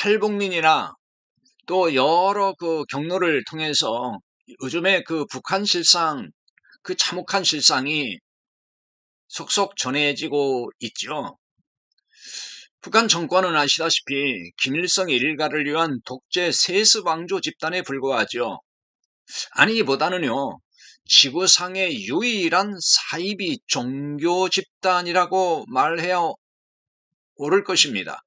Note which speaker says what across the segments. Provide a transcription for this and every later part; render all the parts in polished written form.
Speaker 1: 탈북민이나 또 여러 경로를 통해서 요즘에 북한 실상, 참혹한 실상이 속속 전해지고 있죠. 북한 정권은 아시다시피 김일성 일가를 위한 독재 세습 왕조 집단에 불과하죠. 아니보다는요, 지구상의 유일한 사이비 종교 집단이라고 말해야 옳을 것입니다.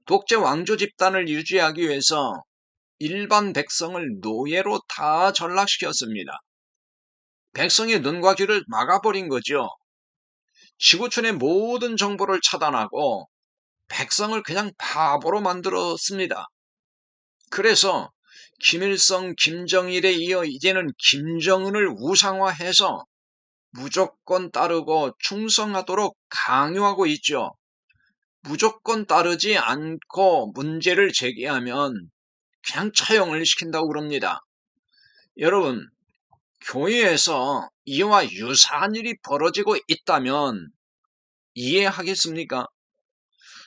Speaker 1: 독재 왕조 집단을 유지하기 위해서 일반 백성을 노예로 다 전락시켰습니다. 백성의 눈과 귀를 막아버린 거죠. 지구촌의 모든 정보를 차단하고 백성을 그냥 바보로 만들었습니다. 그래서 김일성, 김정일에 이어 이제는 김정은을 우상화해서 무조건 따르고 충성하도록 강요하고 있죠. 무조건 따르지 않고 문제를 제기하면 그냥 처형을 시킨다고 그럽니다. 여러분, 교회에서 이와 유사한 일이 벌어지고 있다면 이해하겠습니까?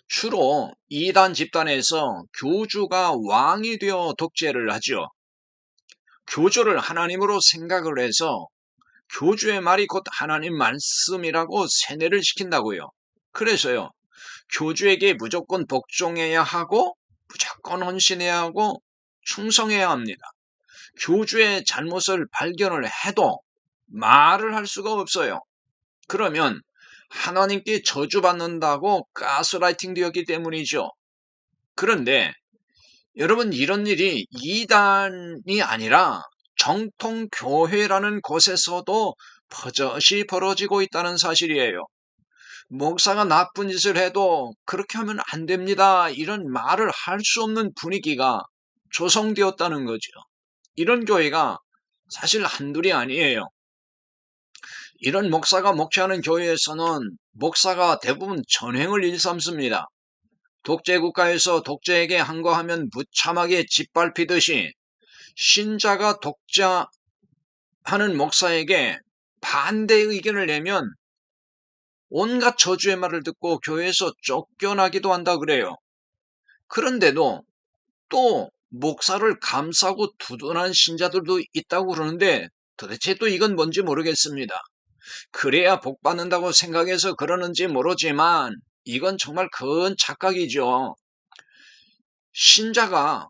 Speaker 1: 주로 이단 집단에서 교주가 왕이 되어 독재를 하죠. 교주를 하나님으로 생각을 해서 교주의 말이 곧 하나님 말씀이라고 세뇌를 시킨다고요. 그래서요, 교주에게 무조건 복종해야 하고 무조건 헌신해야 하고 충성해야 합니다. 교주의 잘못을 발견을 해도 말을 할 수가 없어요. 그러면 하나님께 저주받는다고 가스라이팅 되었기 때문이죠. 그런데 여러분, 이런 일이 이단이 아니라 정통교회라는 곳에서도 버젓이 벌어지고 있다는 사실이에요. 목사가 나쁜 짓을 해도 그렇게 하면 안 됩니다, 이런 말을 할 수 없는 분위기가 조성되었다는 거죠. 이런 교회가 사실 한둘이 아니에요. 이런 목사가 목회하는 교회에서는 목사가 대부분 전횡을 일삼습니다. 독재국가에서 독재에게 한 거 하면 무참하게 짓밟히듯이 신자가 독자하는 목사에게 반대 의견을 내면 온갖 저주의 말을 듣고 교회에서 쫓겨나기도 한다 그래요. 그런데도 또 목사를 감싸고 두둔한 신자들도 있다고 그러는데 도대체 또 이건 뭔지 모르겠습니다. 그래야 복 받는다고 생각해서 그러는지 모르지만 이건 정말 큰 착각이죠. 신자가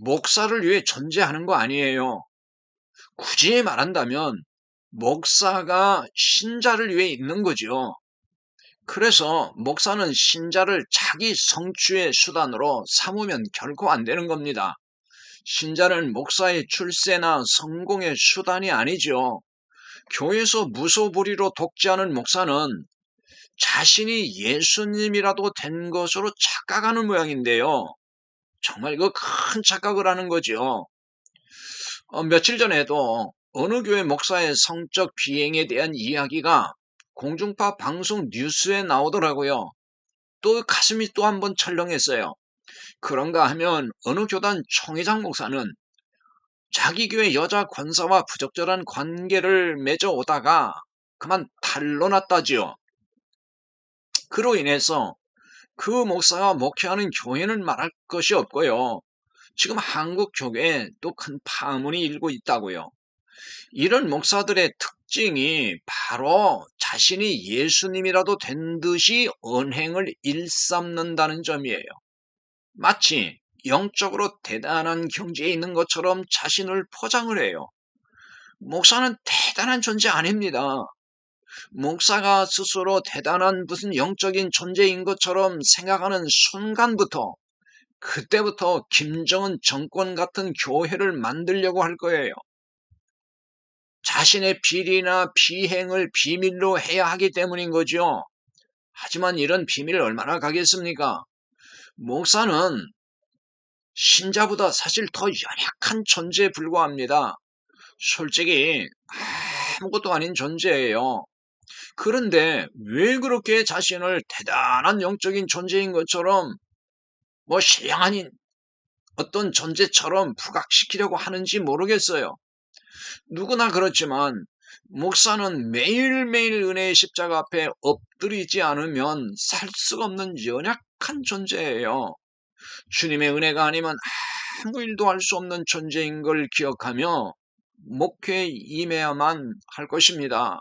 Speaker 1: 목사를 위해 존재하는 거 아니에요. 굳이 말한다면 목사가 신자를 위해 있는 거죠. 그래서 목사는 신자를 자기 성취의 수단으로 삼으면 결코 안 되는 겁니다. 신자는 목사의 출세나 성공의 수단이 아니죠. 교회에서 무소불위로 독재하는 목사는 자신이 예수님이라도 된 것으로 착각하는 모양인데요. 정말 이거 큰 착각을 하는 거죠. 며칠 전에도 어느 교회 목사의 성적 비행에 대한 이야기가 공중파 방송 뉴스에 나오더라고요. 또 가슴이 또 한 번 철렁했어요. 그런가 하면 어느 교단 총회장 목사는 자기 교회 여자 권사와 부적절한 관계를 맺어오다가 그만 탄로났다지요. 그로 인해서 그 목사가 목회하는 교회는 말할 것이 없고요. 지금 한국 교회에 또 큰 파문이 일고 있다고요. 이런 목사들의 특징이 바로 자신이 예수님이라도 된 듯이 언행을 일삼는다는 점이에요. 마치 영적으로 대단한 경지에 있는 것처럼 자신을 포장을 해요. 목사는 대단한 존재 아닙니다. 목사가 스스로 대단한 무슨 영적인 존재인 것처럼 생각하는 순간부터 그때부터 김정은 정권 같은 교회를 만들려고 할 거예요. 자신의 비리나 비행을 비밀로 해야 하기 때문인 거죠. 하지만 이런 비밀을 얼마나 가겠습니까? 목사는 신자보다 사실 더 연약한 존재에 불과합니다. 솔직히 아무것도 아닌 존재예요. 그런데 왜 그렇게 자신을 대단한 영적인 존재인 것처럼 신령한 어떤 존재처럼 부각시키려고 하는지 모르겠어요. 누구나 그렇지만 목사는 매일매일 은혜의 십자가 앞에 엎드리지 않으면 살 수가 없는 연약한 존재예요. 주님의 은혜가 아니면 아무 일도 할 수 없는 존재인 걸 기억하며 목회에 임해야만 할 것입니다.